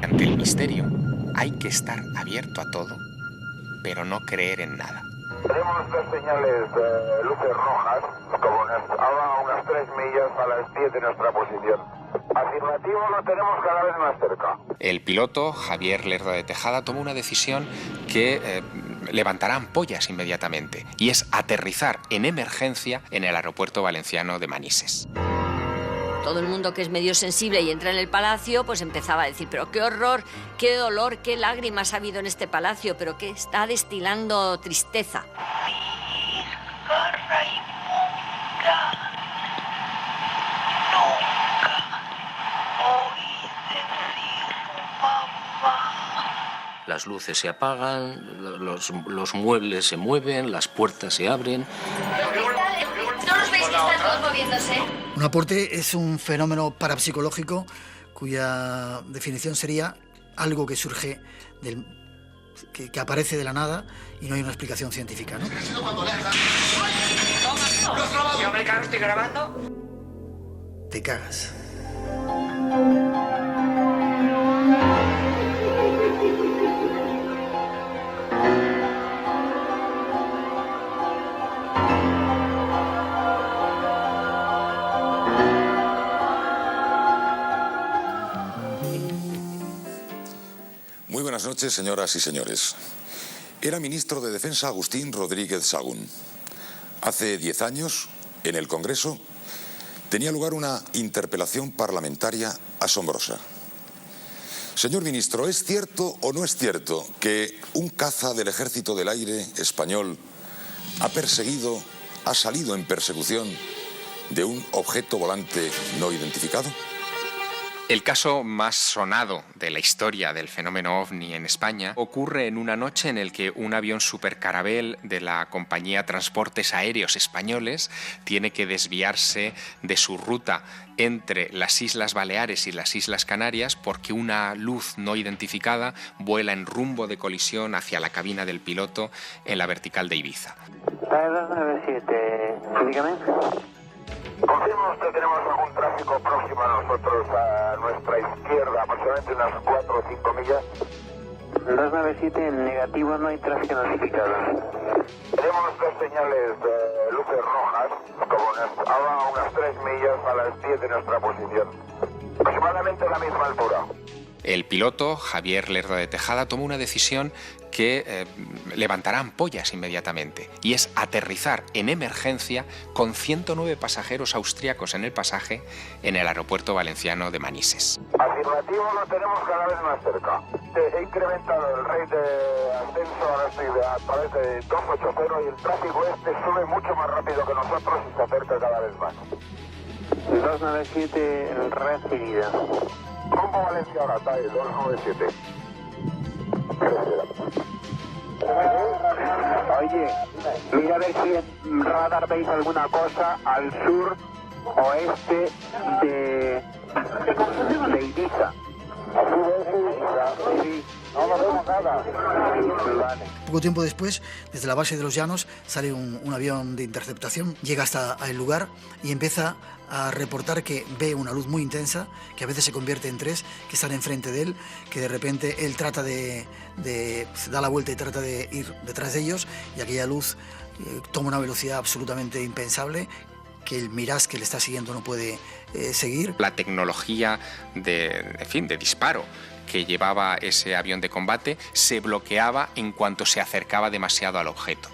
Ante el misterio, hay que estar abierto a todo, pero no creer en nada. Tenemos dos señales de luces rojas, como a unas 3 millas a las 10 de nuestra posición. Afirmativo, lo tenemos cada vez más cerca. El piloto, Javier Lerdo de Tejada, tomó una decisión que levantará ampollas inmediatamente, y es aterrizar en emergencia en el aeropuerto valenciano de Manises. Todo el mundo que es medio sensible y entra en el palacio, pues empezaba a decir, pero qué horror, qué dolor, qué lágrimas ha habido en este palacio, pero que está destilando tristeza. Virga Raimunda, nunca oí decir mamá. Las luces se apagan, los muebles se mueven, las puertas se abren. ¿No los veis que están todos moviéndose? Un aporte es un fenómeno parapsicológico cuya definición sería algo que surge, que aparece de la nada y no hay una explicación científica, ¿no? ¿Estoy grabando? Te cagas. Muy buenas noches, señoras y señores. Era ministro de Defensa Agustín Rodríguez Sagún. Hace 10 años, en el Congreso, tenía lugar una interpelación parlamentaria asombrosa. Señor ministro, ¿es cierto o no es cierto que un caza del Ejército del Aire español ha salido en persecución de un objeto volante no identificado? El caso más sonado de la historia del fenómeno OVNI en España ocurre en una noche en el que un avión Supercarabel de la compañía Transportes Aéreos Españoles tiene que desviarse de su ruta entre las Islas Baleares y las Islas Canarias porque una luz no identificada vuela en rumbo de colisión hacia la cabina del piloto en la vertical de Ibiza. 297, dígame. Confirmo que tenemos algún tráfico próximo a nosotros, a nuestra izquierda, aproximadamente unas 4 o 5 millas. 297, en negativo, no hay tráfico notificado. Tenemos dos señales de luces rojas, como a unas 3 millas a las 10 de nuestra posición. Aproximadamente a la misma altura. El piloto, Javier Lerdo de Tejada, tomó una decisión que levantará ampollas inmediatamente, y es aterrizar en emergencia con 109 pasajeros austriacos en el pasaje en el aeropuerto valenciano de Manises. Afirmativo, lo tenemos cada vez más cerca. He incrementado el rate de ascenso, ahora estoy a través de 280 y el tráfico sube mucho más rápido que nosotros y se acerca cada vez más. 297, recibida. Rumbo Valencia ahora, TAE 297. Oye, mira a ver si en radar veis alguna cosa al sur oeste de Ibiza. Sí. No vemos nada. Vale. Poco tiempo después, desde la base de los Llanos, sale un avión de interceptación, llega hasta el lugar y empieza a reportar que ve una luz muy intensa, que a veces se convierte en 3, que están enfrente de él, que de repente él trata se da la vuelta y trata de ir detrás de ellos, y aquella luz toma una velocidad absolutamente impensable, que el Mirage que le está siguiendo no puede seguir. La tecnología de disparo que llevaba ese avión de combate se bloqueaba en cuanto se acercaba demasiado al objeto.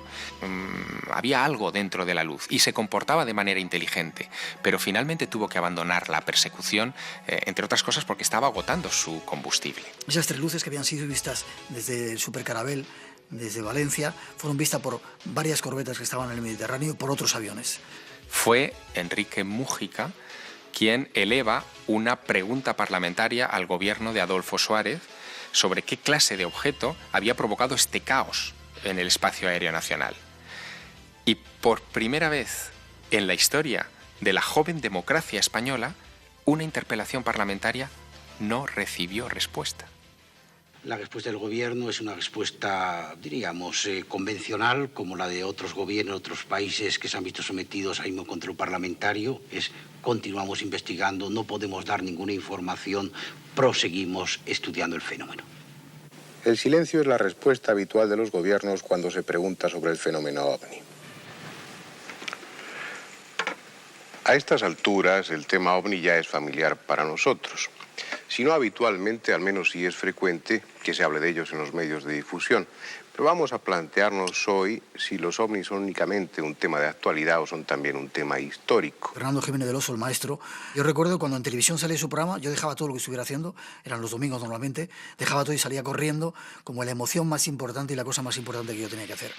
Había algo dentro de la luz y se comportaba de manera inteligente, pero finalmente tuvo que abandonar la persecución, entre otras cosas porque estaba agotando su combustible. Esas 3 luces que habían sido vistas desde el Supercarabel, desde Valencia, fueron vistas por varias corbetas que estaban en el Mediterráneo y por otros aviones. Fue Enrique Múgica quien eleva una pregunta parlamentaria al gobierno de Adolfo Suárez sobre qué clase de objeto había provocado este caos en el espacio aéreo nacional. Y por primera vez en la historia de la joven democracia española, una interpelación parlamentaria no recibió respuesta. La respuesta del gobierno es una respuesta, diríamos, convencional, como la de otros gobiernos, otros países que se han visto sometidos al mismo control parlamentario. Continuamos investigando, no podemos dar ninguna información, proseguimos estudiando el fenómeno. El silencio es la respuesta habitual de los gobiernos cuando se pregunta sobre el fenómeno OVNI. A estas alturas, el tema OVNI ya es familiar para nosotros. Si no habitualmente, al menos sí es frecuente que se hable de ellos en los medios de difusión. Pero vamos a plantearnos hoy si los OVNIs son únicamente un tema de actualidad o son también un tema histórico. Fernando Jiménez del Oso, el maestro. Yo recuerdo cuando en televisión salía su programa, yo dejaba todo lo que estuviera haciendo, eran los domingos normalmente, dejaba todo y salía corriendo como la emoción más importante y la cosa más importante que yo tenía que hacer.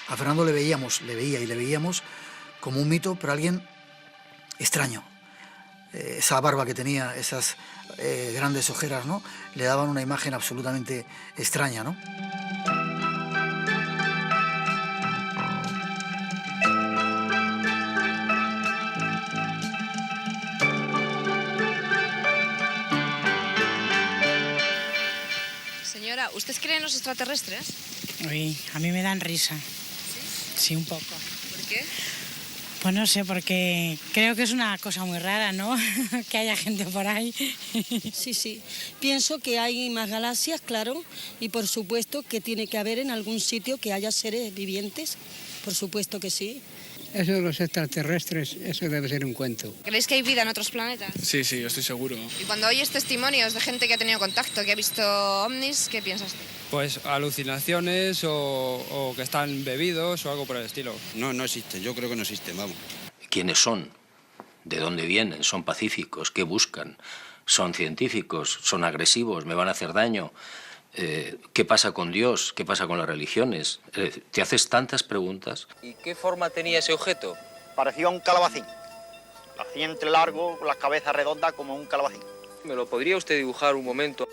A Fernando le veía como un mito, pero alguien extraño. Esa barba que tenía, esas grandes ojeras, ¿no? Le daban una imagen absolutamente extraña, ¿no? Señora, ¿usted cree en los extraterrestres? Uy, a mí me dan risa. ¿Sí? Sí, un poco. ¿Por qué? Pues no sé, porque creo que es una cosa muy rara, ¿no? Que haya gente por ahí. Sí. Pienso que hay más galaxias, claro, y por supuesto que tiene que haber en algún sitio que haya seres vivientes. Por supuesto que sí. Eso de los extraterrestres, eso debe ser un cuento. ¿Creéis que hay vida en otros planetas? Sí, yo estoy seguro. Y cuando oyes testimonios de gente que ha tenido contacto, que ha visto ovnis, ¿qué piensas tú? Pues alucinaciones o que están bebidos o algo por el estilo. No existen, yo creo que no existen, vamos. ¿Quiénes son? ¿De dónde vienen? ¿Son pacíficos? ¿Qué buscan? ¿Son científicos? ¿Son agresivos? ¿Me van a hacer daño? ¿Qué pasa con Dios? ¿Qué pasa con las religiones? Te haces tantas preguntas. ¿Y qué forma tenía ese objeto? Parecía un calabacín. Así entre largo, con la cabeza redonda como un calabacín. ¿Me lo podría usted dibujar un momento?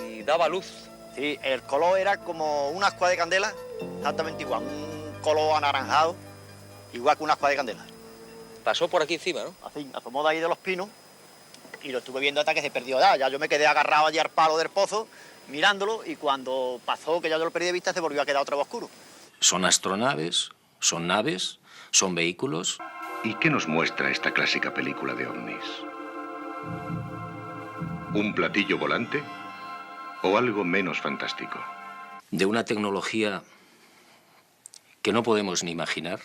Y daba luz. Sí, el color era como una ascua de candela, exactamente igual, un color anaranjado, igual que una ascua de candela. Pasó por aquí encima, ¿no? Así, asomó de ahí de los pinos. Y lo estuve viendo hasta que se perdió ya yo me quedé agarrado allí al palo del pozo, mirándolo, y cuando pasó, que ya yo lo perdí de vista, se volvió a quedar otra vez oscuro. ¿Son astronaves? ¿Son naves? ¿Son vehículos? ¿Y qué nos muestra esta clásica película de ovnis? ¿Un platillo volante o algo menos fantástico? De una tecnología que no podemos ni imaginar.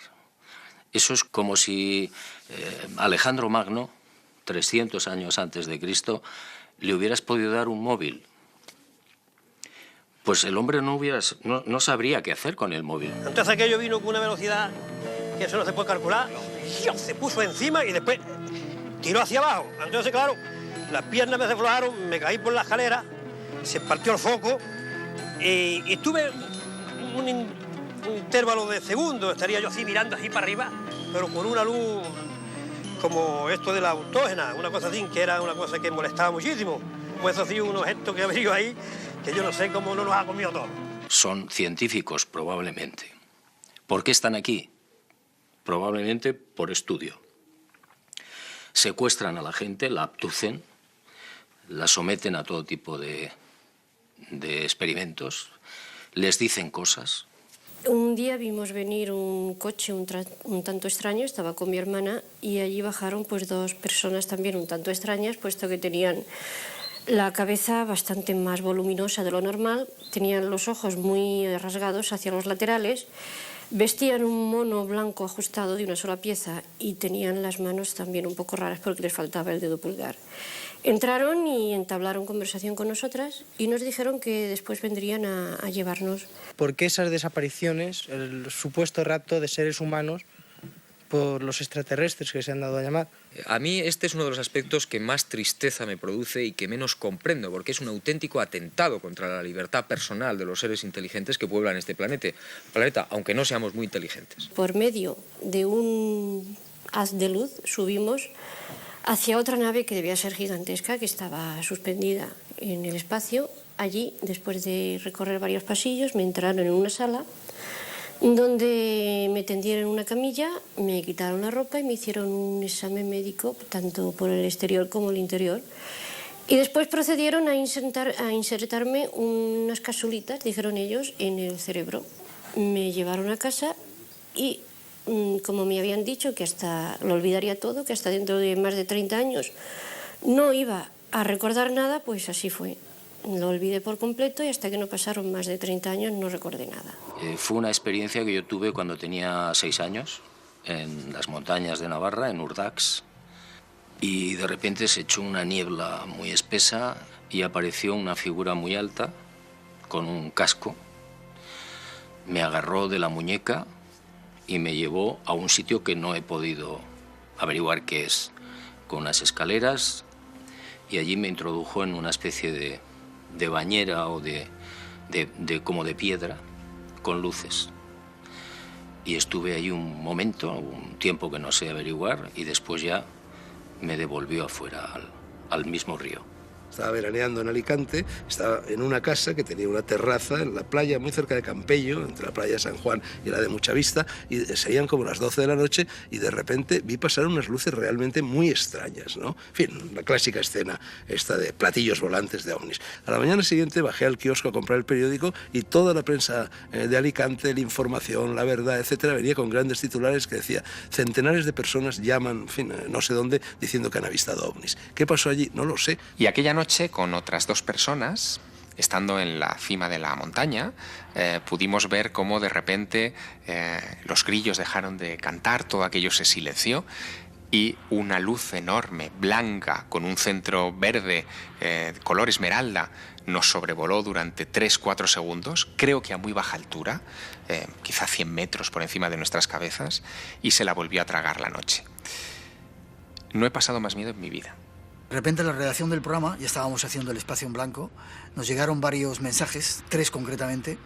Eso es como si Alejandro Magno, 300 años antes de Cristo, le hubieras podido dar un móvil. Pues el hombre no sabría qué hacer con el móvil. Entonces aquello vino con una velocidad que eso no se puede calcular. Se puso encima y después tiró hacia abajo. Entonces, claro, las piernas me aflojaron, me caí por la escalera, se partió el foco y tuve un intervalo de segundos. Estaría yo así mirando así para arriba, pero con una luz como esto de la autógena, una cosa así, que era una cosa que molestaba muchísimo. Pues eso sí, un objeto que ha venido ahí, que yo no sé cómo no nos ha comido todo. Son científicos, probablemente. ¿Por qué están aquí? Probablemente por estudio. Secuestran a la gente, la abducen, la someten a todo tipo de experimentos, les dicen cosas. Un día vimos venir un coche un tanto extraño, estaba con mi hermana, y allí bajaron pues dos personas también un tanto extrañas, puesto que tenían la cabeza bastante más voluminosa de lo normal, tenían los ojos muy rasgados hacia los laterales, vestían un mono blanco ajustado de una sola pieza y tenían las manos también un poco raras porque les faltaba el dedo pulgar. Entraron y entablaron conversación con nosotras y nos dijeron que después vendrían a llevarnos. ¿Por qué esas desapariciones, el supuesto rapto de seres humanos por los extraterrestres que se han dado a llamar? A mí este es uno de los aspectos que más tristeza me produce y que menos comprendo, porque es un auténtico atentado contra la libertad personal de los seres inteligentes que pueblan este planeta, aunque no seamos muy inteligentes. Por medio de un haz de luz subimos hacia otra nave que debía ser gigantesca, que estaba suspendida en el espacio. Allí, después de recorrer varios pasillos, me entraron en una sala donde me tendieron en una camilla, me quitaron la ropa y me hicieron un examen médico, tanto por el exterior como el interior. Y después procedieron a insertarme unas capsulitas, dijeron ellos, en el cerebro. Me llevaron a casa y, como me habían dicho, que hasta lo olvidaría todo, que hasta dentro de más de 30 años no iba a recordar nada, pues así fue. Lo olvidé por completo y hasta que no pasaron más de 30 años no recordé nada. Fue una experiencia que yo tuve cuando tenía 6 años, en las montañas de Navarra, en Urdax, y de repente se echó una niebla muy espesa y apareció una figura muy alta con un casco. Me agarró de la muñeca y me llevó a un sitio que no he podido averiguar qué es, con unas escaleras, y allí me introdujo en una especie de bañera o como de piedra con luces. Y estuve allí un momento, un tiempo que no sé averiguar, y después ya me devolvió afuera al mismo río. Estaba veraneando en Alicante, estaba en una casa que tenía una terraza en la playa, muy cerca de Campello, entre la playa de San Juan y la de Muchavista, y serían como las 12 de la noche y de repente vi pasar unas luces realmente muy extrañas, ¿no? En fin, la clásica escena esta de platillos volantes de ovnis. A la mañana siguiente bajé al kiosco a comprar el periódico y toda la prensa de Alicante, la información, la verdad, etcétera, venía con grandes titulares que decía: centenares de personas llaman, en fin, no sé dónde, diciendo que han avistado ovnis. ¿Qué pasó allí? No lo sé. Y aquella noche, con otras 2 personas, estando en la cima de la montaña, pudimos ver cómo de repente los grillos dejaron de cantar, todo aquello se silenció y una luz enorme, blanca, con un centro verde, color esmeralda, nos sobrevoló durante 3-4 segundos, creo que a muy baja altura, quizá 100 metros por encima de nuestras cabezas, y se la volvió a tragar la noche. No he pasado más miedo en mi vida. De repente, en la redacción del programa, ya estábamos haciendo el espacio en blanco, nos llegaron varios mensajes, 3 concretamente,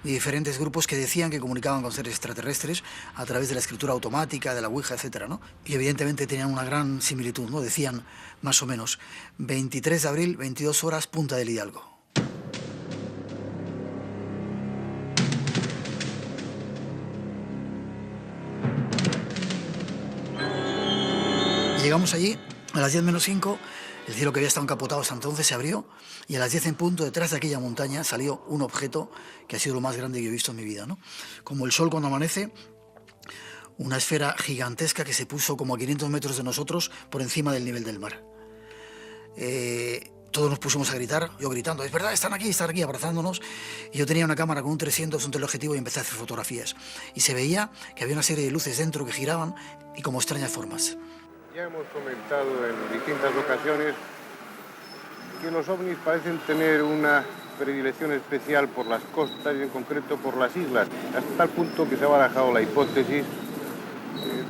de diferentes grupos que decían que comunicaban con seres extraterrestres a través de la escritura automática, de la Ouija, etcétera, ¿no? Y evidentemente tenían una gran similitud, ¿no? Decían, más o menos, 23 de abril, 22 horas, Punta del Hidalgo. Llegamos allí a las 10 menos 5, el cielo que había estado encapotado hasta entonces se abrió y a las 10 en punto, detrás de aquella montaña, salió un objeto que ha sido lo más grande que he visto en mi vida, ¿no? Como el sol cuando amanece, una esfera gigantesca que se puso como a 500 metros de nosotros por encima del nivel del mar. Todos nos pusimos a gritar, yo gritando, es verdad, están aquí, abrazándonos. Y yo tenía una cámara con un 300, un teleobjetivo, y empecé a hacer fotografías. Y se veía que había una serie de luces dentro que giraban y como extrañas formas. Ya hemos comentado en distintas ocasiones que los ovnis parecen tener una predilección especial por las costas y en concreto por las islas, hasta tal punto que se ha barajado la hipótesis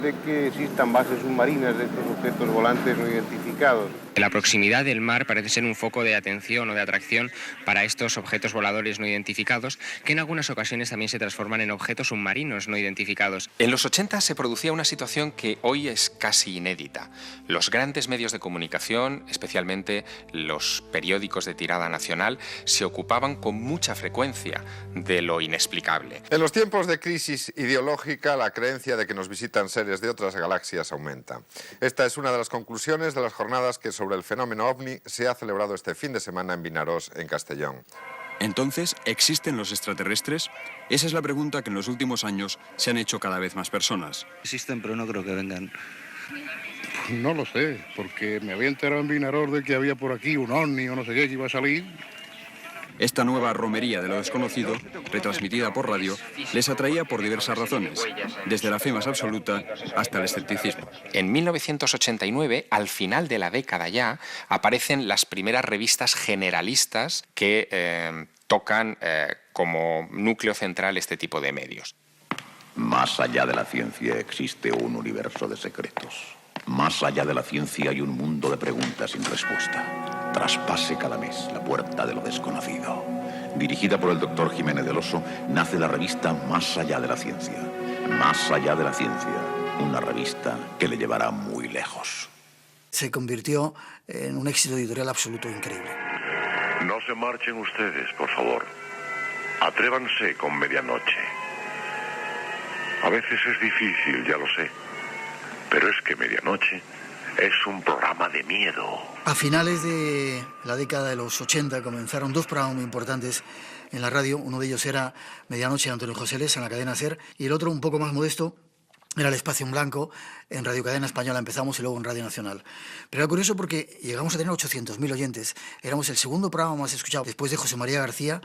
de que existan bases submarinas de estos objetos volantes no identificados. La proximidad del mar parece ser un foco de atención o de atracción para estos objetos voladores no identificados, que en algunas ocasiones también se transforman en objetos submarinos no identificados. En los 80 se producía una situación que hoy es casi inédita. Los grandes medios de comunicación, especialmente los periódicos de tirada nacional, se ocupaban con mucha frecuencia de lo inexplicable. En los tiempos de crisis ideológica, la creencia de que nos visitan seres de otras galaxias aumenta. Esta es una de las conclusiones de las jornadas que sobre el fenómeno ovni se ha celebrado este fin de semana en Vinarós, en Castellón. Entonces, ¿existen los extraterrestres? Esa es la pregunta que en los últimos años se han hecho cada vez más personas. Existen, pero no creo que vengan. No lo sé, porque me había enterado en Vinarós de que había por aquí un ovni o no sé qué que iba a salir. Esta nueva romería de lo desconocido, retransmitida por radio, les atraía por diversas razones, desde la fe más absoluta hasta el escepticismo. En 1989, al final de la década ya, aparecen las primeras revistas generalistas que tocan como núcleo central este tipo de medios. Más allá de la ciencia existe un universo de secretos. Más allá de la ciencia hay un mundo de preguntas sin respuesta. Traspase cada mes la puerta de lo desconocido. Dirigida por el doctor Jiménez del Oso, nace la revista Más allá de la ciencia. Más allá de la ciencia, una revista que le llevará muy lejos. Se convirtió en un éxito editorial absoluto increíble. No se marchen ustedes, por favor. Atrévanse con medianoche. A veces es difícil, ya lo sé. Pero es que medianoche Es un programa de miedo. A finales de la década de los 80 comenzaron dos programas muy importantes en la radio. Uno de ellos era Medianoche de Antonio José Les en la cadena SER, y el otro, un poco más modesto, era El Espacio en Blanco en Radio Cadena Española. Empezamos y luego en Radio Nacional. Pero era curioso porque llegamos a tener 800.000 oyentes. Éramos el segundo programa más escuchado después de José María García,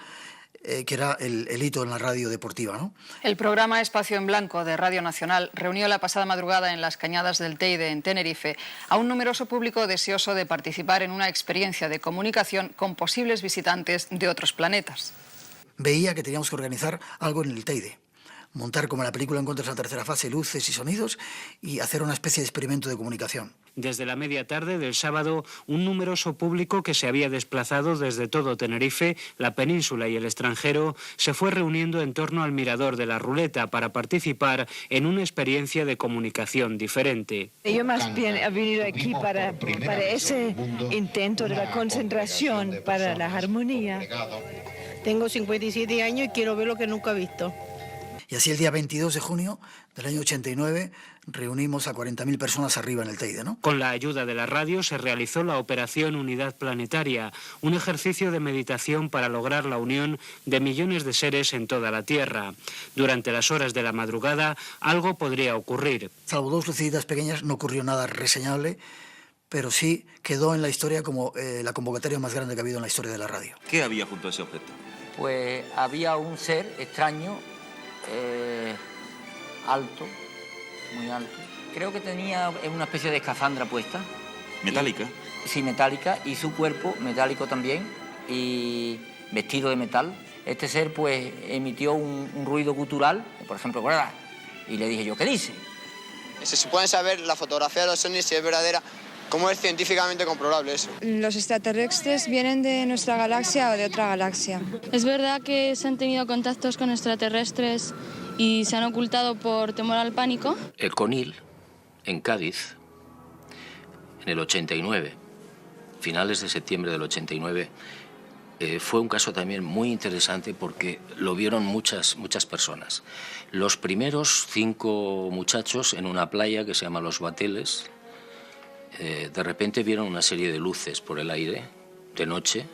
que era el hito en la radio deportiva, ¿no? El programa Espacio en Blanco de Radio Nacional reunió la pasada madrugada en las Cañadas del Teide, en Tenerife, a un numeroso público deseoso de participar en una experiencia de comunicación con posibles visitantes de otros planetas. Veía que teníamos que organizar algo en el Teide, montar como en la película Encuentros en la tercera fase, luces y sonidos, y hacer una especie de experimento de comunicación. Desde la media tarde del sábado, un numeroso público que se había desplazado desde todo Tenerife, la península y el extranjero, se fue reuniendo en torno al mirador de la Ruleta para participar en una experiencia de comunicación diferente. Yo más bien he venido aquí para ese intento de la concentración, para la armonía. Tengo 57 años y quiero ver lo que nunca he visto. Y así el día 22 de junio del año 89 reunimos a 40.000 personas arriba en el Teide, ¿no? Con la ayuda de la radio se realizó la Operación Unidad Planetaria, un ejercicio de meditación para lograr la unión de millones de seres en toda la Tierra. Durante las horas de la madrugada algo podría ocurrir. Salvo dos lucecitas pequeñas no ocurrió nada reseñable, pero sí quedó en la historia como la convocatoria más grande que ha habido en la historia de la radio. ¿Qué había junto a ese objeto? Pues había un ser extraño, alto, muy alto. Creo que tenía una especie de escafandra puesta. ¿Metálica? Sí, metálica, y su cuerpo metálico también, y vestido de metal. Este ser pues emitió un ruido gutural, por ejemplo, y le dije yo, ¿qué dice? Se pueden saber la fotografía de los ovnis si es verdadera. ¿Cómo es científicamente comprobable eso? Los extraterrestres vienen de nuestra galaxia o de otra galaxia. ¿Es verdad que se han tenido contactos con extraterrestres y se han ocultado por temor al pánico? El Conil, en Cádiz, en el 89, finales de septiembre del 89, fue un caso también muy interesante porque lo vieron muchas personas. Los primeros 5 muchachos en una playa que se llama Los Bateles, de repente vieron una serie de luces por el aire, de noche,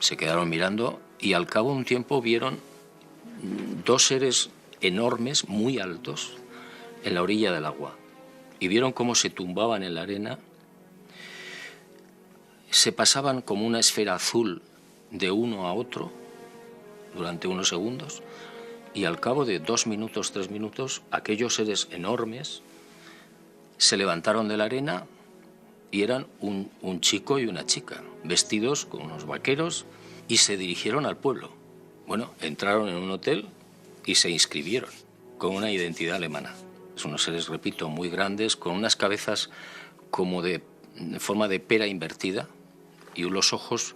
se quedaron mirando y al cabo de un tiempo vieron 2 seres enormes, muy altos, en la orilla del agua. Y vieron cómo se tumbaban en la arena, se pasaban como una esfera azul de uno a otro durante unos segundos y al cabo de 2 minutos, 3 minutos, aquellos seres enormes se levantaron de la arena y eran un chico y una chica, vestidos con unos vaqueros, y se dirigieron al pueblo. Bueno, entraron en un hotel y se inscribieron con una identidad alemana. Son unos seres, repito, muy grandes, con unas cabezas como de forma de pera invertida y unos ojos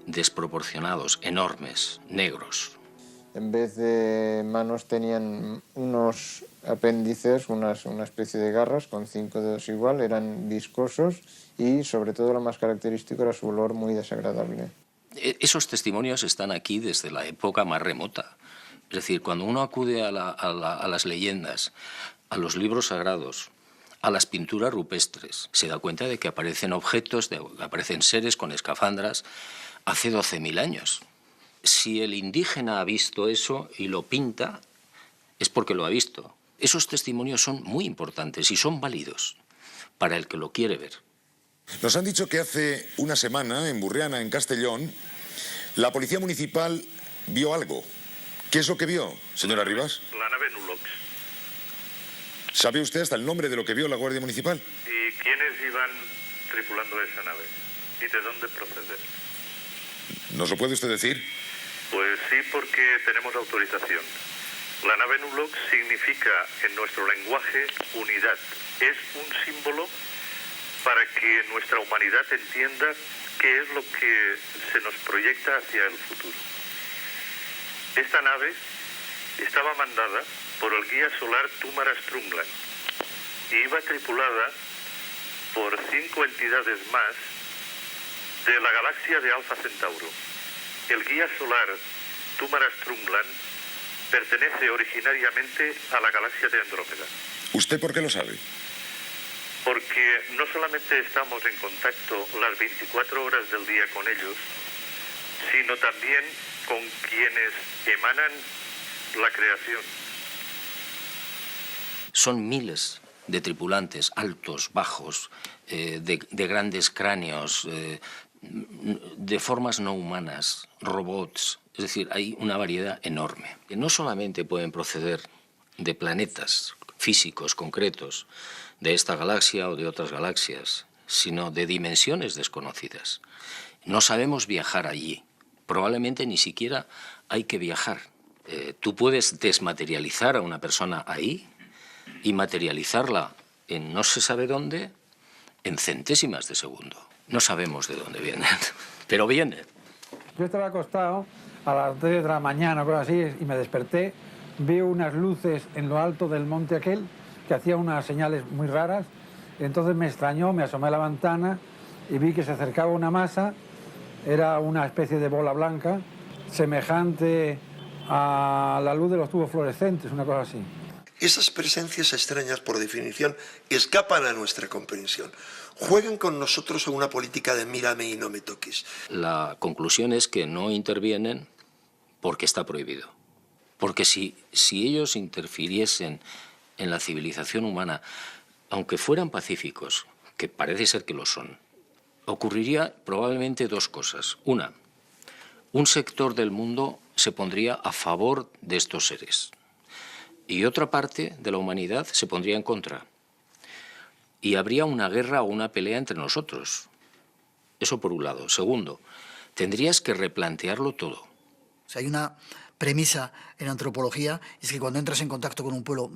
desproporcionados, enormes, negros. En vez de manos tenían unos apéndices, una especie de garras con 5 dedos igual, eran viscosos y sobre todo lo más característico era su olor muy desagradable. Esos testimonios están aquí desde la época más remota. Es decir, cuando uno acude a las leyendas, a los libros sagrados, a las pinturas rupestres, se da cuenta de que aparecen objetos, aparecen seres con escafandras hace 12.000 años. Si el indígena ha visto eso y lo pinta, es porque lo ha visto. Esos testimonios son muy importantes y son válidos para el que lo quiere ver. Nos han dicho que hace una semana, en Burriana, en Castellón, la policía municipal vio algo. ¿Qué es lo que vio, señora Rivas? La nave Nulox. ¿Sabe usted hasta el nombre de lo que vio la Guardia Municipal? ¿Y quiénes iban tripulando esa nave? ¿Y de dónde proceden? ¿Nos lo puede usted decir? Pues sí, porque tenemos autorización. La nave Nulox significa en nuestro lenguaje unidad. Es un símbolo para que nuestra humanidad entienda qué es lo que se nos proyecta hacia el futuro. Esta nave estaba mandada por el guía solar Tumara Strumland y iba tripulada por 5 entidades más de la galaxia de Alfa Centauro. El guía solar Tumara Strumland pertenece originariamente a la galaxia de Andrómeda. ¿Usted por qué lo sabe? porque no solamente estamos en contacto las 24 horas del día con ellos, sino también con quienes emanan la creación. Son miles de tripulantes, altos, bajos, de grandes cráneos, de formas no humanas, robots. Es decir, hay una variedad enorme. Que no solamente pueden proceder de planetas físicos, concretos, de esta galaxia o de otras galaxias, sino de dimensiones desconocidas. No sabemos viajar allí. Probablemente ni siquiera hay que viajar. Tú puedes desmaterializar a una persona ahí y materializarla en no se sabe dónde en centésimas de segundo. No sabemos de dónde vienen, pero vienen. Yo estaba acostado a las 3 de la mañana o cosas así y me desperté, veo unas luces en lo alto del monte aquel que hacían unas señales muy raras. Entonces me extrañó, me asomé a la ventana y vi que se acercaba una masa, era una especie de bola blanca, semejante a la luz de los tubos fluorescentes, una cosa así. Esas presencias extrañas, por definición, escapan a nuestra comprensión. Juegan con nosotros a una política de mírame y no me toques. La conclusión es que no intervienen porque está prohibido. Porque si ellos interfiriesen en la civilización humana, aunque fueran pacíficos, que parece ser que lo son, ocurriría probablemente dos cosas. Una, un sector del mundo se pondría a favor de estos seres y otra parte de la humanidad se pondría en contra. Y habría una guerra o una pelea entre nosotros. Eso por un lado. Segundo, tendrías que replantearlo todo. O sea, hay una premisa en antropología, es que cuando entras en contacto con un pueblo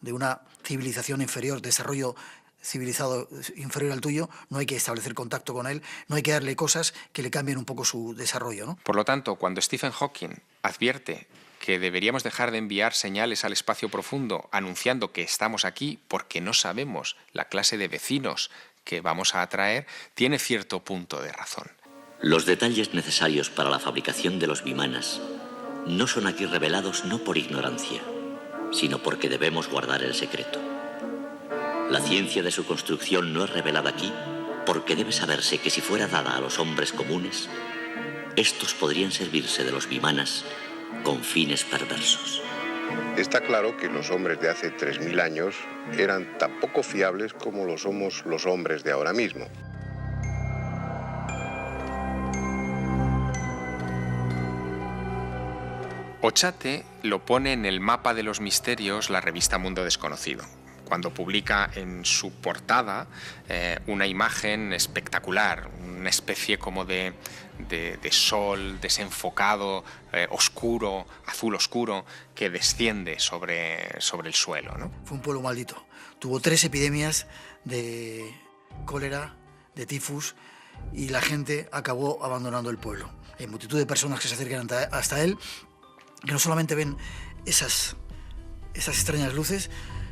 de una civilización inferior, desarrollo civilizado inferior al tuyo, no hay que establecer contacto con él, no hay que darle cosas que le cambien un poco su desarrollo, ¿no? Por lo tanto, cuando Stephen Hawking advierte que deberíamos dejar de enviar señales al espacio profundo anunciando que estamos aquí porque no sabemos la clase de vecinos que vamos a atraer, tiene cierto punto de razón. Los detalles necesarios para la fabricación de los vimanas no son aquí revelados no por ignorancia, sino porque debemos guardar el secreto. La ciencia de su construcción no es revelada aquí porque debe saberse que si fuera dada a los hombres comunes, estos podrían servirse de los vimanas con fines perversos. Está claro que los hombres de hace 3000 años eran tan poco fiables como lo somos los hombres de ahora mismo. Ochate lo pone en el mapa de los misterios la revista Mundo Desconocido, cuando publica en su portada una imagen espectacular, una especie como de sol desenfocado, oscuro, azul oscuro, que desciende sobre el suelo, ¿no? Fue un pueblo maldito. Tuvo 3 epidemias de cólera, de tifus, y la gente acabó abandonando el pueblo. Hay multitud de personas que se acercan hasta él, que no solamente ven esas extrañas luces,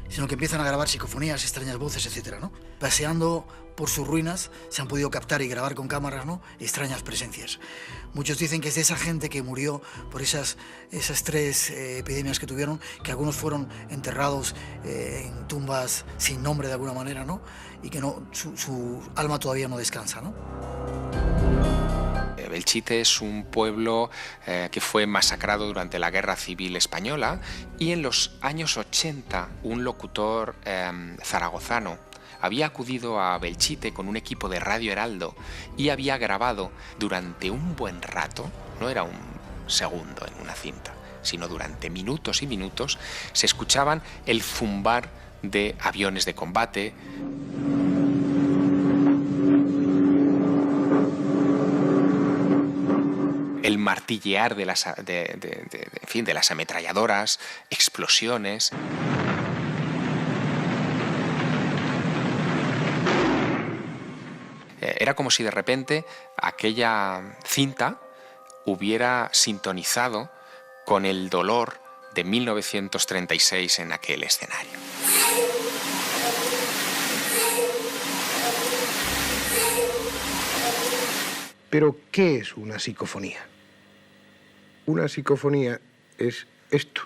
sino que empiezan a grabar psicofonías, extrañas voces, etcétera, ¿no? Paseando por sus ruinas se han podido captar y grabar con cámaras, ¿no?, extrañas presencias. Muchos dicen que es de esa gente que murió por esas 3 epidemias que tuvieron, que algunos fueron enterrados en tumbas sin nombre de alguna manera, ¿no?, y que su alma todavía no descansa, ¿no? Belchite es un pueblo que fue masacrado durante la Guerra Civil Española, y en los años 80 un locutor zaragozano había acudido a Belchite con un equipo de Radio Heraldo y había grabado durante un buen rato, no era un segundo en una cinta, sino durante minutos y minutos, se escuchaban el zumbar de aviones de combate, el martillear de las ametralladoras, explosiones. Era como si de repente aquella cinta hubiera sintonizado con el dolor de 1936 en aquel escenario. Pero, ¿qué es una psicofonía? Una psicofonía es esto.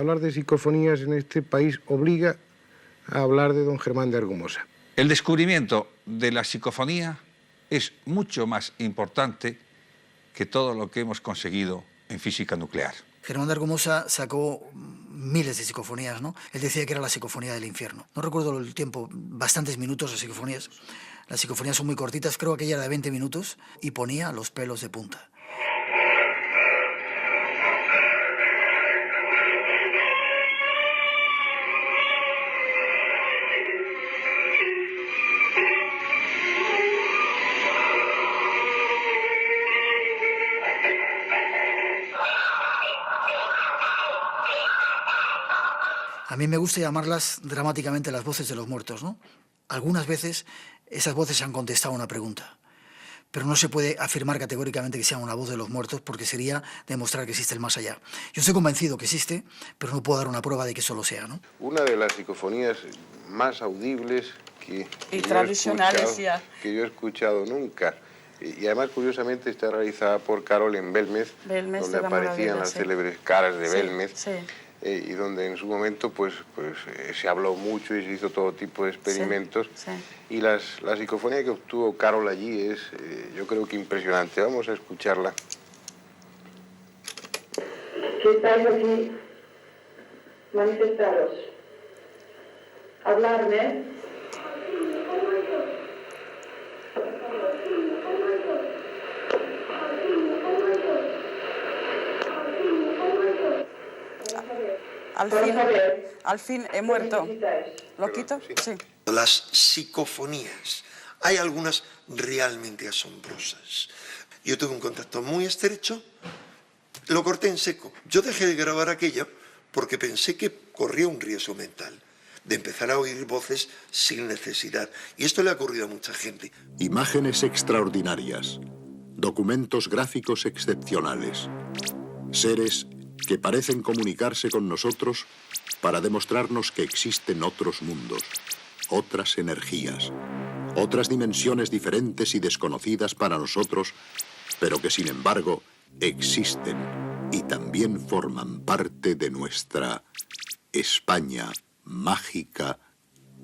hablar de psicofonías en este país obliga a hablar de don Germán de Argumosa. El descubrimiento de la psicofonía es mucho más importante que todo lo que hemos conseguido en física nuclear. Germán de Argumosa sacó miles de psicofonías, ¿no? Él decía que era la psicofonía del infierno. No recuerdo el tiempo, bastantes minutos de psicofonías. Las psicofonías son muy cortitas, creo que aquella era de 20 minutos y ponía los pelos de punta. A mí me gusta llamarlas dramáticamente las voces de los muertos, ¿no? Algunas veces esas voces han contestado una pregunta, pero no se puede afirmar categóricamente que sea una voz de los muertos porque sería demostrar que existe el más allá. Yo estoy convencido que existe, pero no puedo dar una prueba de que eso lo sea, ¿no? Una de las psicofonías más audibles que yo he escuchado nunca. Y además, curiosamente, está realizada por Carol en Belmez, donde aparecían las célebres caras de Belmez. Sí. Y donde en su momento pues se habló mucho y se hizo todo tipo de experimentos. Sí, sí. Y la psicofonía que obtuvo Carol allí es, yo creo que impresionante. Vamos a escucharla. Si estáis aquí, manifestaros. Hablarme. Al fin he muerto. ¿Lo quito? Sí. Las psicofonías. Hay algunas realmente asombrosas. Yo tuve un contacto muy estrecho, lo corté en seco. Yo dejé de grabar aquello porque pensé que corría un riesgo mental de empezar a oír voces sin necesidad. Y esto le ha ocurrido a mucha gente. Imágenes extraordinarias, documentos gráficos excepcionales, seres que parecen comunicarse con nosotros para demostrarnos que existen otros mundos, otras energías, otras dimensiones diferentes y desconocidas para nosotros, pero que sin embargo existen y también forman parte de nuestra España mágica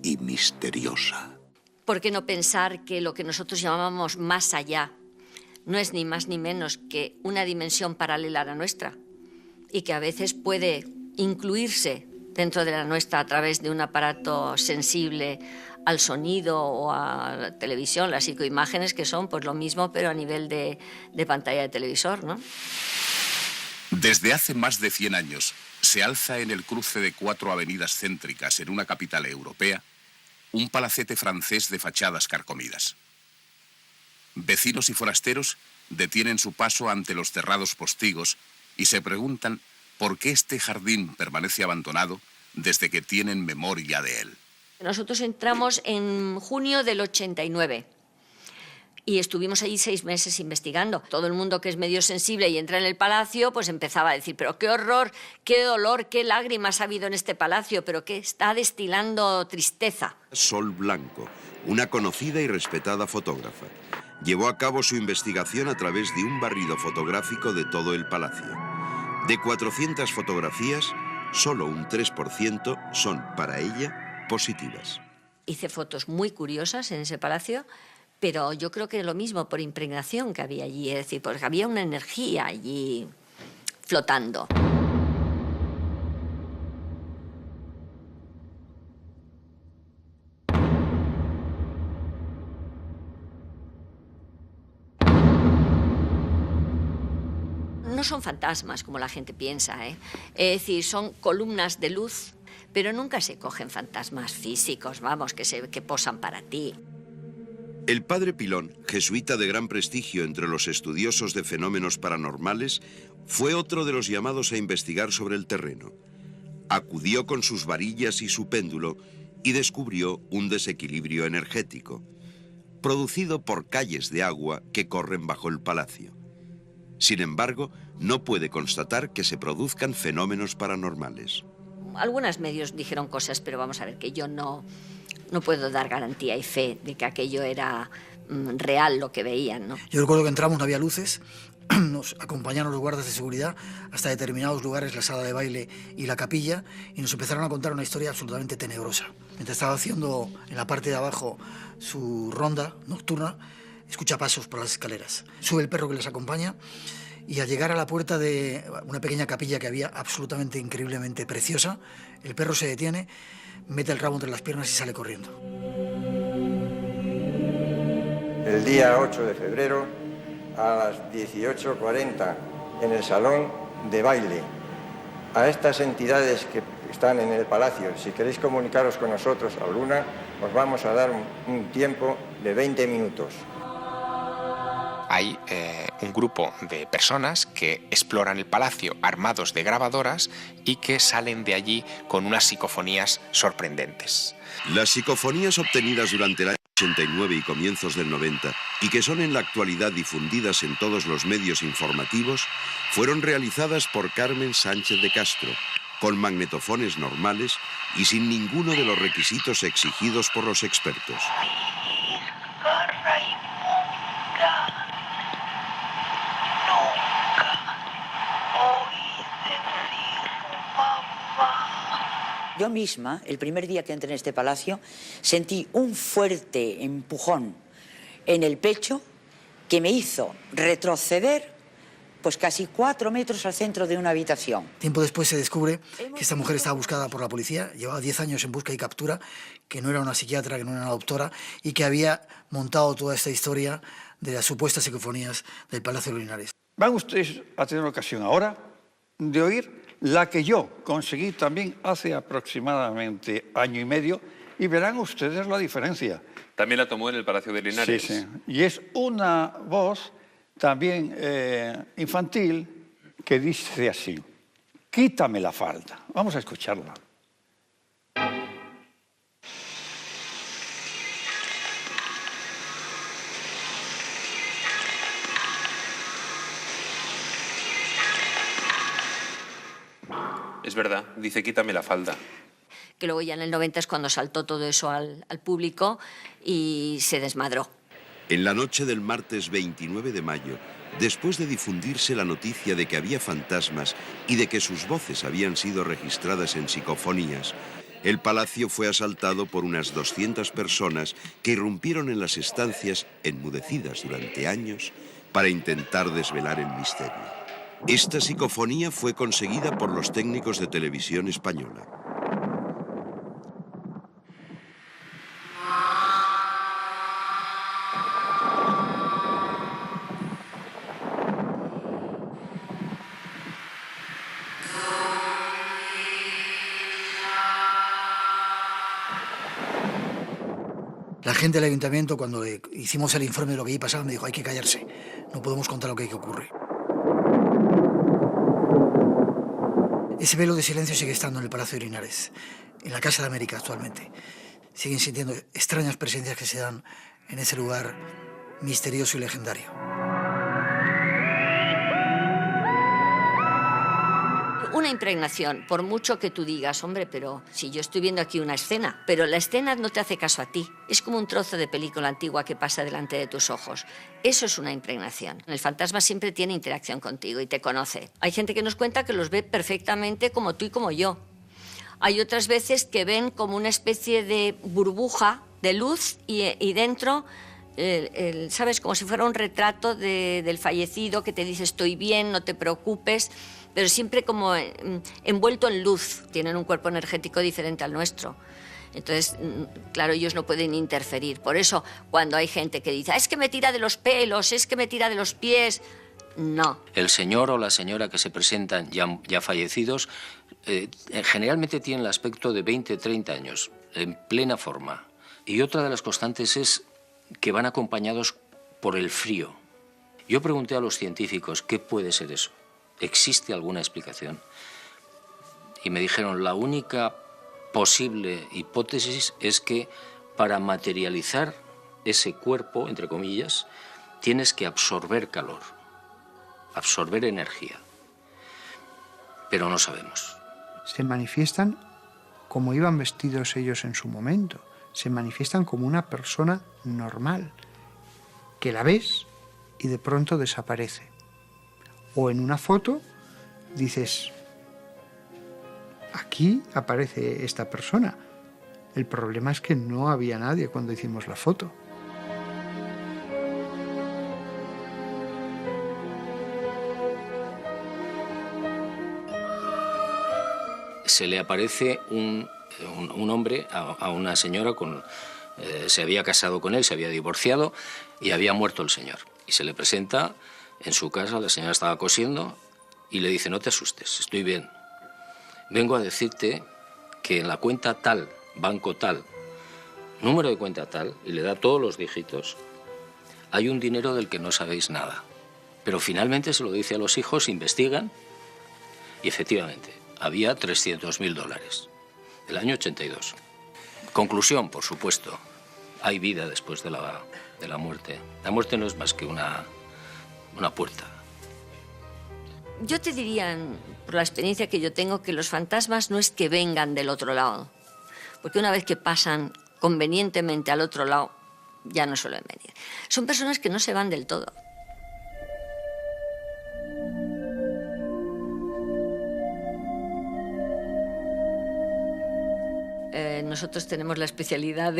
y misteriosa. ¿Por qué no pensar que lo que nosotros llamamos más allá no es ni más ni menos que una dimensión paralela a la nuestra? Y que a veces puede incluirse dentro de la nuestra a través de un aparato sensible al sonido o a la televisión, las psicoimágenes, que son pues lo mismo pero a nivel de pantalla de televisor, ¿no? Desde hace más de 100 años se alza en el cruce de 4 avenidas céntricas en una capital europea un palacete francés de fachadas carcomidas. Vecinos y forasteros detienen su paso ante los cerrados postigos y se preguntan por qué este jardín permanece abandonado desde que tienen memoria de él. Nosotros entramos en junio del 89 y estuvimos allí 6 meses investigando. Todo el mundo que es medio sensible y entra en el palacio pues empezaba a decir, pero qué horror, qué dolor, qué lágrimas ha habido en este palacio, pero que está destilando tristeza. Sol Blanco, una conocida y respetada fotógrafa, llevó a cabo su investigación a través de un barrido fotográfico de todo el palacio. De 400 fotografías, solo un 3% son, para ella, positivas. Hice fotos muy curiosas en ese palacio, pero yo creo que lo mismo por impregnación que había allí, es decir, porque había una energía allí flotando. No son fantasmas como la gente piensa, ¿eh? Es decir, son columnas de luz, pero nunca se cogen fantasmas físicos, vamos, que posan para ti. El padre Pilón, jesuita de gran prestigio entre los estudiosos de fenómenos paranormales, fue otro de los llamados a investigar sobre el terreno. Acudió con sus varillas y su péndulo y descubrió un desequilibrio energético, producido por calles de agua que corren bajo el palacio. Sin embargo, no puede constatar que se produzcan fenómenos paranormales. Algunos medios dijeron cosas, pero vamos a ver, que yo no puedo dar garantía y fe de que aquello era real lo que veían, ¿no? Yo recuerdo que entramos, no había luces, nos acompañaron los guardas de seguridad hasta determinados lugares, la sala de baile y la capilla, y nos empezaron a contar una historia absolutamente tenebrosa. Mientras estaba haciendo en la parte de abajo su ronda nocturna, escucha pasos por las escaleras. Sube el perro que les acompaña y al llegar a la puerta de una pequeña capilla que había absolutamente increíblemente preciosa, el perro se detiene, mete el rabo entre las piernas y sale corriendo. El día 8 de febrero, a las 18:40, en el salón de baile. A estas entidades que están en el palacio, si queréis comunicaros con nosotros a Luna, os vamos a dar un tiempo de 20 minutos. Hay un grupo de personas que exploran el palacio armados de grabadoras y que salen de allí con unas psicofonías sorprendentes. Las psicofonías obtenidas durante el año 89 y comienzos del 90, y que son en la actualidad difundidas en todos los medios informativos, fueron realizadas por Carmen Sánchez de Castro, con magnetofones normales y sin ninguno de los requisitos exigidos por los expertos. Yo misma, el primer día que entré en este palacio, sentí un fuerte empujón en el pecho que me hizo retroceder pues casi 4 metros al centro de una habitación. Tiempo después se descubre que esta mujer estaba buscada por la policía, llevaba 10 años en busca y captura, que no era una psiquiatra, que no era una doctora y que había montado toda esta historia de las supuestas psicofonías del Palacio de Linares. Van ustedes a tener ocasión ahora de oír la que yo conseguí también hace aproximadamente año y medio, y verán ustedes la diferencia. También la tomó en el Palacio de Linares. Sí, sí. Y es una voz también infantil que dice así: quítame la falda. Vamos a escucharla. Es verdad, dice quítame la falda. Que luego ya en el 90 es cuando saltó todo eso al público y se desmadró. En la noche del martes 29 de mayo, después de difundirse la noticia de que había fantasmas y de que sus voces habían sido registradas en psicofonías, el palacio fue asaltado por unas 200 personas que irrumpieron en las estancias, enmudecidas durante años, para intentar desvelar el misterio. Esta psicofonía fue conseguida por los técnicos de Televisión Española. La gente del ayuntamiento, cuando hicimos el informe de lo que allí pasaba, me dijo: hay que callarse, no podemos contar lo que ocurre. Ese velo de silencio sigue estando en el Palacio de Linares, en la Casa de América actualmente. Siguen sintiendo extrañas presencias que se dan en ese lugar misterioso y legendario. Una impregnación, por mucho que tú digas, hombre, pero si yo estoy viendo aquí una escena, pero la escena no te hace caso a ti. Es como un trozo de película antigua que pasa delante de tus ojos. Eso es una impregnación. El fantasma siempre tiene interacción contigo y te conoce. Hay gente que nos cuenta que los ve perfectamente como tú y como yo. Hay otras veces que ven como una especie de burbuja de luz y dentro, ¿sabes? Como si fuera un retrato del fallecido que te dice: estoy bien, no te preocupes, pero siempre como envuelto en luz. Tienen un cuerpo energético diferente al nuestro. Entonces, claro, ellos no pueden interferir. Por eso, cuando hay gente que dice: es que me tira de los pelos, es que me tira de los pies... No. El señor o la señora que se presentan ya fallecidos generalmente tienen el aspecto de 20, 30 años, en plena forma. Y otra de las constantes es que van acompañados por el frío. Yo pregunté a los científicos: ¿qué puede ser eso? ¿Existe alguna explicación? Y me dijeron: la única posible hipótesis es que para materializar ese cuerpo, entre comillas, tienes que absorber calor, absorber energía. Pero no sabemos. Se manifiestan como iban vestidos ellos en su momento. Se manifiestan como una persona normal, que la ves y de pronto desaparece. o en una foto, dices, aquí aparece esta persona. El problema es que no había nadie cuando hicimos la foto. Se le aparece un hombre a una señora, se había casado con él, se había divorciado y había muerto el señor. Y se le presenta en su casa, la señora estaba cosiendo y le dice, no te asustes, estoy bien. Vengo a decirte que en la cuenta tal, banco tal, número de cuenta tal, y le da todos los dígitos, hay un dinero del que no sabéis nada. Pero finalmente se lo dice a los hijos, investigan y efectivamente había $300.000, el año 82. Conclusión, por supuesto, hay vida después de la muerte. La muerte no es más que una puerta. Yo te diría, por la experiencia que yo tengo, que los fantasmas no es que vengan del otro lado, porque una vez que pasan convenientemente al otro lado, ya no suelen venir. Son personas que no se van del todo. Nosotros tenemos la especialidad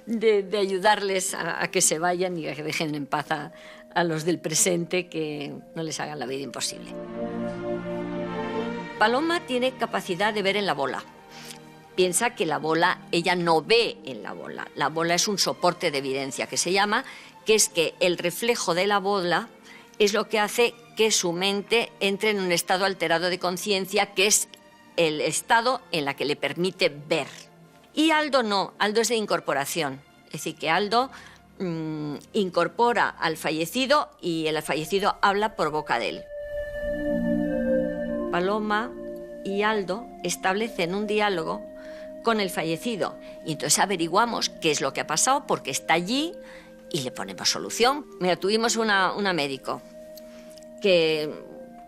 de ayudarles a que se vayan y a que dejen en paz a los del presente, que no les hagan la vida imposible. Paloma tiene capacidad de ver en la bola. Piensa que la bola, ella no ve en la bola. La bola es un soporte de evidencia que se llama, que es que el reflejo de la bola es lo que hace que su mente entre en un estado alterado de conciencia, que es el estado en la que le permite ver. Y Aldo no, Aldo es de incorporación. Es decir, que Aldo incorpora al fallecido y el fallecido habla por boca de él. Paloma y Aldo establecen un diálogo con el fallecido y entonces averiguamos qué es lo que ha pasado, porque está allí y le ponemos solución. Mira, tuvimos una médico que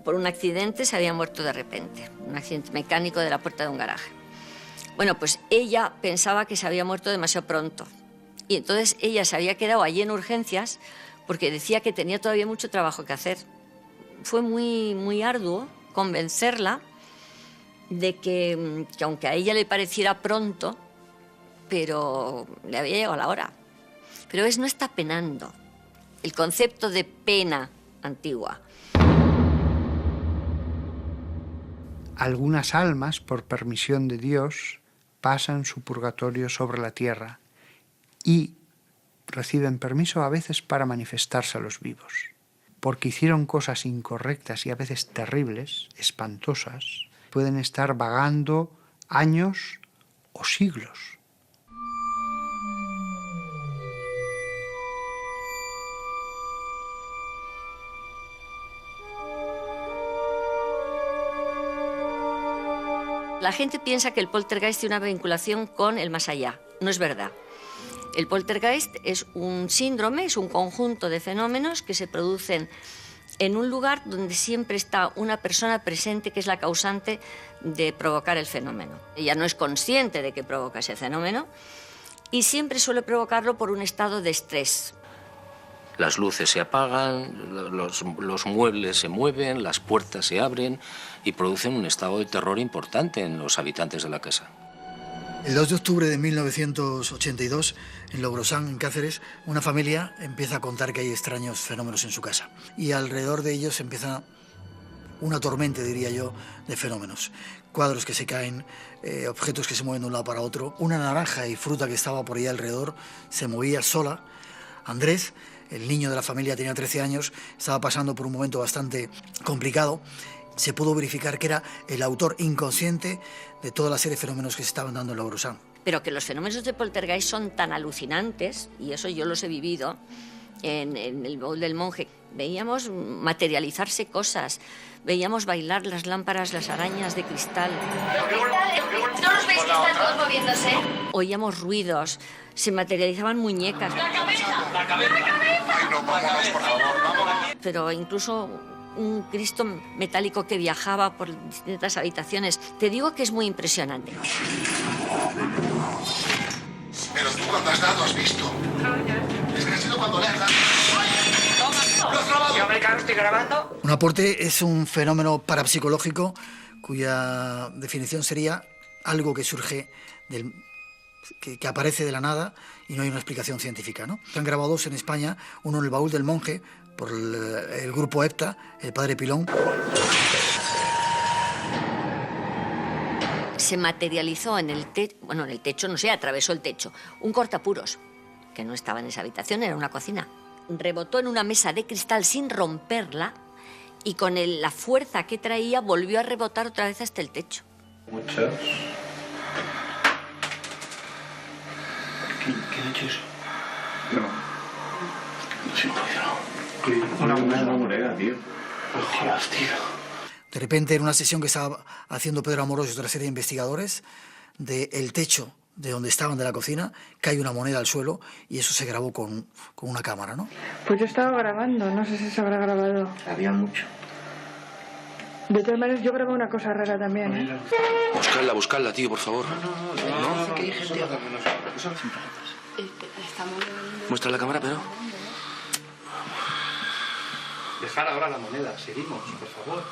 por un accidente se había muerto de repente, un accidente mecánico de la puerta de un garaje. Bueno, pues ella pensaba que se había muerto demasiado pronto y entonces ella se había quedado allí en urgencias porque decía que tenía todavía mucho trabajo que hacer. Fue muy arduo convencerla de que aunque a ella le pareciera pronto, pero le había llegado la hora. Pero no está penando. El concepto de pena antigua. Algunas almas, por permisión de Dios, pasan su purgatorio sobre la tierra y reciben permiso a veces para manifestarse a los vivos, porque hicieron cosas incorrectas y a veces terribles, espantosas. Pueden estar vagando años o siglos. La gente piensa que el poltergeist tiene una vinculación con el más allá. No es verdad. El poltergeist es un síndrome, es un conjunto de fenómenos que se producen en un lugar donde siempre está una persona presente que es la causante de provocar el fenómeno. Ella no es consciente de que provoca ese fenómeno y siempre suele provocarlo por un estado de estrés. Las luces se apagan, los muebles se mueven, las puertas se abren y producen un estado de terror importante en los habitantes de la casa. El 2 de octubre de 1982, en Logrosán, en Cáceres, una familia empieza a contar que hay extraños fenómenos en su casa. Y alrededor de ellos empieza una tormenta, diría yo, de fenómenos. Cuadros que se caen, objetos que se mueven de un lado para otro. Una naranja y fruta que estaba por ahí alrededor se movía sola. Andrés, el niño de la familia, tenía 13 años, estaba pasando por un momento bastante complicado. Se pudo verificar que era el autor inconsciente de toda la serie de fenómenos que se estaban dando en Logrosán. Pero que los fenómenos de poltergeist son tan alucinantes, y eso yo los he vivido en el baúl del monje. Veíamos materializarse cosas, veíamos bailar las lámparas, las arañas de cristal. ¿No los veis que están todos moviéndose? Oíamos ruidos, se materializaban muñecas. ¡La cabeza! ¡La cabeza! ¡La cabeza! Ay, no, vámonos, por favor, vámonos. Pero incluso un Cristo metálico que viajaba por distintas habitaciones. Te digo que es muy impresionante. Pero tú cuando has dado has visto. Es que ha sido cuando le has dado. ¡Lo has grabado! Yo me cago, estoy grabando. Un aporte es un fenómeno parapsicológico cuya definición sería algo que surge que aparece de la nada y no hay una explicación científica, ¿no? Se han grabado dos en España, uno en el Baúl del Monje, por el grupo EPTA, el padre Pilón. Se materializó en el techo, no sé, atravesó el techo, un cortapuros, que no estaba en esa habitación, era una cocina. Rebotó en una mesa de cristal sin romperla y con la fuerza que traía volvió a rebotar otra vez hasta el techo. Muchas. ¿Quién ha hecho eso? No sé, no. Una moneda, tío. Hostias, tío. De repente, en una sesión que estaba haciendo Pedro Amorós y otra serie de investigadores, del techo de donde estaban de la cocina, cae una moneda al suelo y eso se grabó con una cámara, ¿no? Pues yo estaba grabando, no sé si se habrá grabado. Había mucho. De todas maneras, yo grabé una cosa rara también, ¿eh? Buscadla, tío, por favor. No. Que hay gente. Muestra la cámara, pero... Dejar ahora la moneda, seguimos, por favor.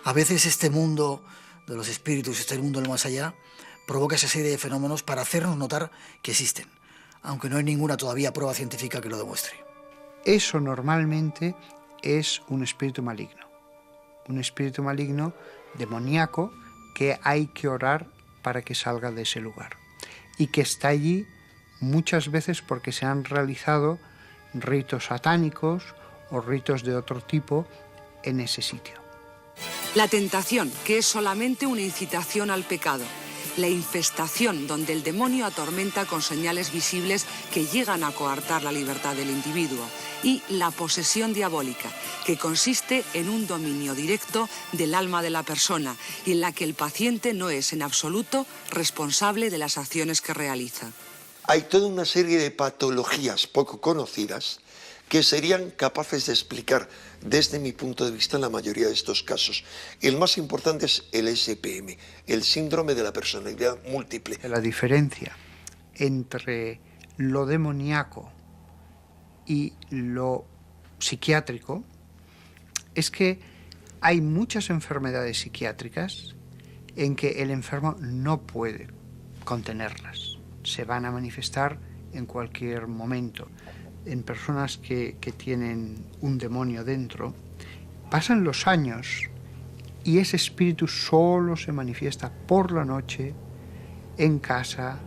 A veces este mundo de los espíritus, este mundo del más allá, provoca esa serie de fenómenos para hacernos notar que existen, aunque no hay ninguna todavía prueba científica que lo demuestre. Eso normalmente es un espíritu maligno demoníaco que hay que orar para que salga de ese lugar y que está allí muchas veces porque se han realizado ritos satánicos o ritos de otro tipo en ese sitio. La tentación, que es solamente una incitación al pecado. La infestación, donde el demonio atormenta con señales visibles que llegan a coartar la libertad del individuo. Y la posesión diabólica, que consiste en un dominio directo del alma de la persona y en la que el paciente no es en absoluto responsable de las acciones que realiza. Hay toda una serie de patologías poco conocidas que serían capaces de explicar, desde mi punto de vista, la mayoría de estos casos. El más importante es el SPM, el síndrome de la personalidad múltiple. La diferencia entre lo demoníaco y lo psiquiátrico es que hay muchas enfermedades psiquiátricas en que el enfermo no puede contenerlas. Se van a manifestar en cualquier momento. En personas que tienen un demonio dentro, pasan los años y ese espíritu solo se manifiesta por la noche, en casa,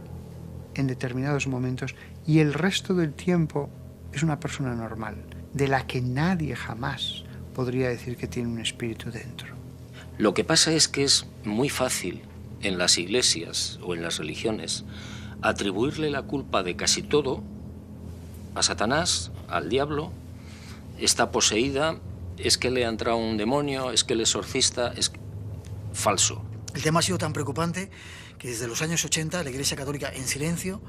en determinados momentos, y el resto del tiempo es una persona normal, de la que nadie jamás podría decir que tiene un espíritu dentro. Lo que pasa es que es muy fácil en las iglesias o en las religiones atribuirle la culpa de casi todo a Satanás, al diablo. Está poseída, es que le ha entrado un demonio, es que el exorcista, es falso. El tema ha sido tan preocupante que desde los años 80 la Iglesia Católica, en silencio,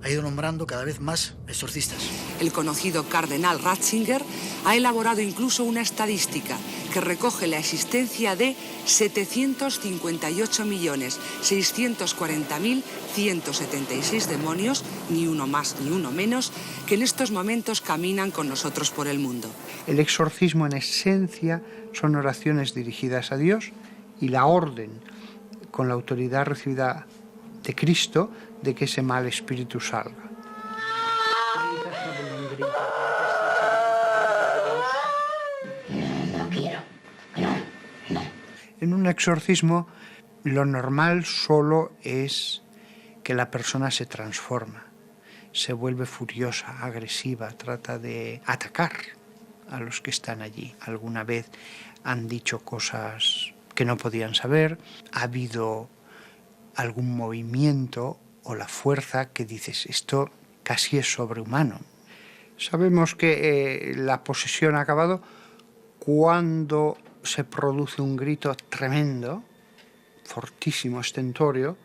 ha ido nombrando cada vez más exorcistas. El conocido cardenal Ratzinger ha elaborado incluso una estadística que recoge la existencia de 758.640.176 demonios, ni uno más ni uno menos, que en estos momentos caminan con nosotros por el mundo. El exorcismo en esencia son oraciones dirigidas a Dios y la orden con la autoridad recibida de Cristo de que ese mal espíritu salga. No quiero. No. En un exorcismo lo normal solo es que la persona se transforma, se vuelve furiosa, agresiva, trata de atacar a los que están allí. Alguna vez han dicho cosas que no podían saber, ha habido algún movimiento o la fuerza que dices, esto casi es sobrehumano. Sabemos que la posesión ha acabado cuando se produce un grito tremendo, fortísimo, estentorio,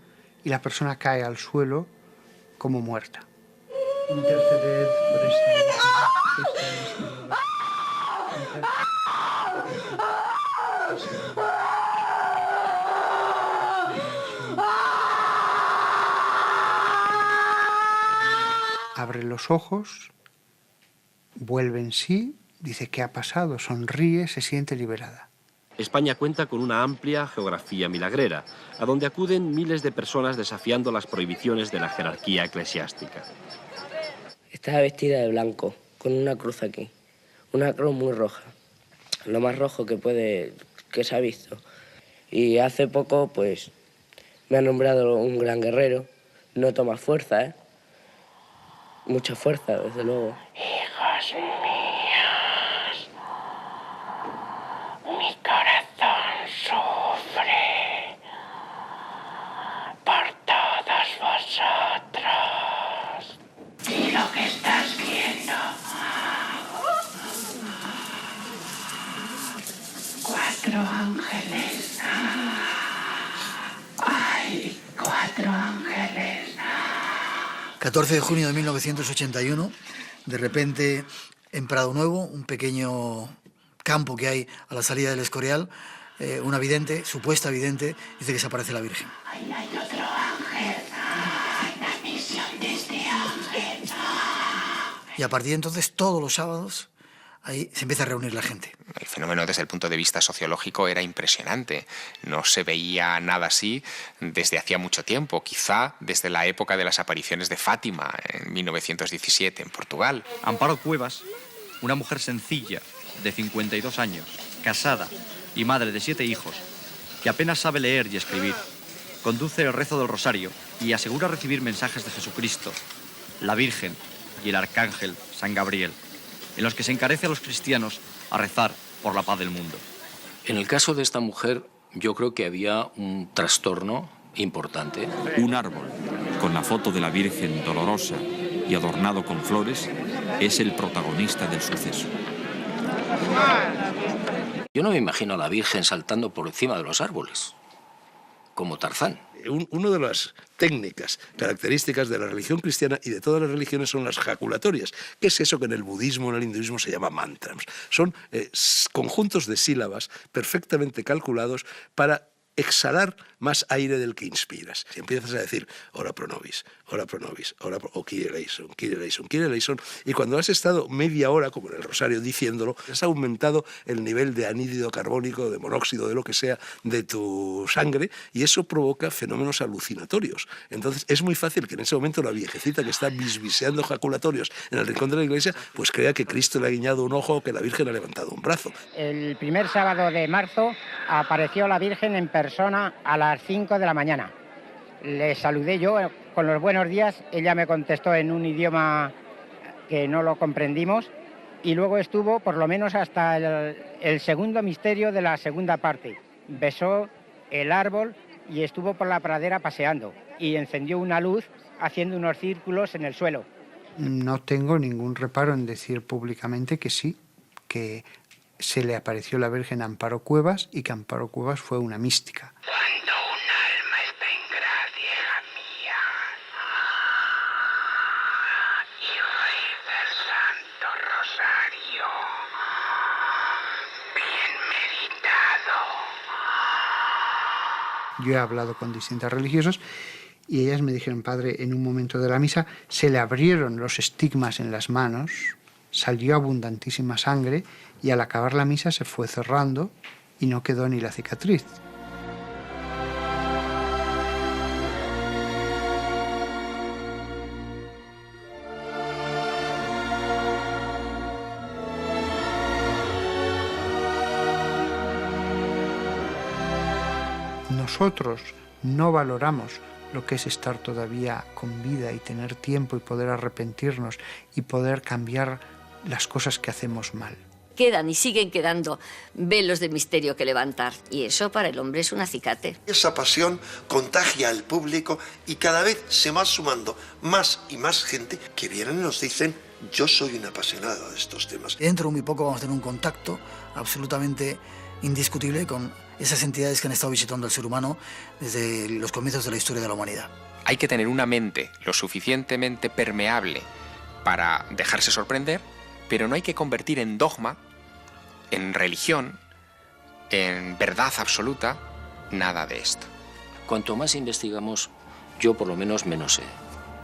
y la persona cae al suelo como muerta. Interceded por esta que está en este lugar. Abre los ojos, vuelve en sí, dice ¿qué ha pasado? Sonríe, se siente liberada. España cuenta con una amplia geografía milagrera, a donde acuden miles de personas desafiando las prohibiciones de la jerarquía eclesiástica. Estaba vestida de blanco, con una cruz aquí, una cruz muy roja, lo más rojo que se ha visto. Y hace poco, pues, me ha nombrado un gran guerrero. Noto más fuerza, ¿eh? Mucha fuerza, desde luego. Hijos míos, mi corazón sufre por todos vosotros. Y lo que estás viendo, 4 ángeles. ¡Ay, 4 ángeles! 14 de junio de 1981, de repente en Prado Nuevo, un pequeño campo que hay a la salida del Escorial, una vidente, supuesta vidente, dice que se aparece la Virgen. ¡Ay, hay otro ángel! ¡La misión de este ángel! Y a partir de entonces, todos los sábados, ahí se empieza a reunir la gente. El fenómeno desde el punto de vista sociológico era impresionante. No se veía nada así desde hacía mucho tiempo, quizá desde la época de las apariciones de Fátima en 1917 en Portugal. Amparo Cuevas, una mujer sencilla de 52 años, casada y madre de 7 hijos, que apenas sabe leer y escribir, conduce el rezo del rosario y asegura recibir mensajes de Jesucristo, la Virgen y el Arcángel San Gabriel, en los que se encarece a los cristianos a rezar por la paz del mundo. En el caso de esta mujer, yo creo que había un trastorno importante. Un árbol con la foto de la Virgen dolorosa y adornado con flores es el protagonista del suceso. Yo no me imagino a la Virgen saltando por encima de los árboles, como Tarzán. Una de las técnicas características de la religión cristiana y de todas las religiones son las jaculatorias. ¿Qué es eso que en el budismo, en el hinduismo se llama mantras? Son conjuntos de sílabas perfectamente calculados para exhalar más aire del que inspiras. Si empiezas a decir ora pro nobis, o Kyrie eleison, Kyrie eleison, Kyrie eleison, y cuando has estado media hora, como en el rosario, diciéndolo, has aumentado el nivel de anhídrido carbónico, de monóxido, de lo que sea, de tu sangre, y eso provoca fenómenos alucinatorios. Entonces es muy fácil que en ese momento la viejecita que está bisbiseando jaculatorios en el rincón de la iglesia, pues crea que Cristo le ha guiñado un ojo o que la Virgen ha levantado un brazo. El primer sábado de marzo apareció la Virgen en persona a las 5 de la mañana. Le saludé yo con los buenos días, ella me contestó en un idioma que no lo comprendimos y luego estuvo por lo menos hasta el segundo misterio de la segunda parte. Besó el árbol y estuvo por la pradera paseando y encendió una luz haciendo unos círculos en el suelo. No tengo ningún reparo en decir públicamente que sí, que se le apareció la Virgen a Amparo Cuevas y que Amparo Cuevas fue una mística. Cuando un alma está en gracia, hija mía, y reza el Santo Rosario, bien meditado. Yo he hablado con distintas religiosas y ellas me dijeron, padre, en un momento de la misa se le abrieron los estigmas en las manos, salió abundantísima sangre y al acabar la misa se fue cerrando y no quedó ni la cicatriz. Nosotros no valoramos lo que es estar todavía con vida y tener tiempo y poder arrepentirnos y poder cambiar las cosas que hacemos mal. Quedan y siguen quedando velos de misterio que levantar y eso para el hombre es un acicate. Esa pasión contagia al público y cada vez se va sumando más y más gente que vienen y nos dicen yo soy un apasionado de estos temas. Dentro de muy poco vamos a tener un contacto absolutamente indiscutible con esas entidades que han estado visitando al ser humano desde los comienzos de la historia de la humanidad. Hay que tener una mente lo suficientemente permeable para dejarse sorprender, pero no hay que convertir en dogma, en religión, en verdad absoluta, nada de esto. Cuanto más investigamos, yo por lo menos menos sé.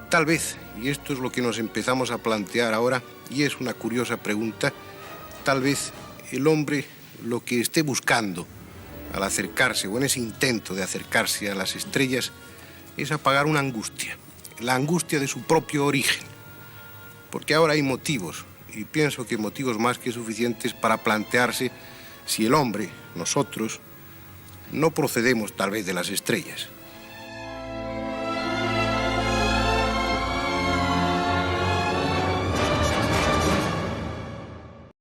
Tal vez, y esto es lo que nos empezamos a plantear ahora, y es una curiosa pregunta, tal vez el hombre lo que esté buscando al acercarse, o en ese intento de acercarse a las estrellas, es apagar una angustia, la angustia de su propio origen. Porque ahora hay motivos, y pienso que motivos más que suficientes para plantearse si el hombre, nosotros, no procedemos tal vez de las estrellas.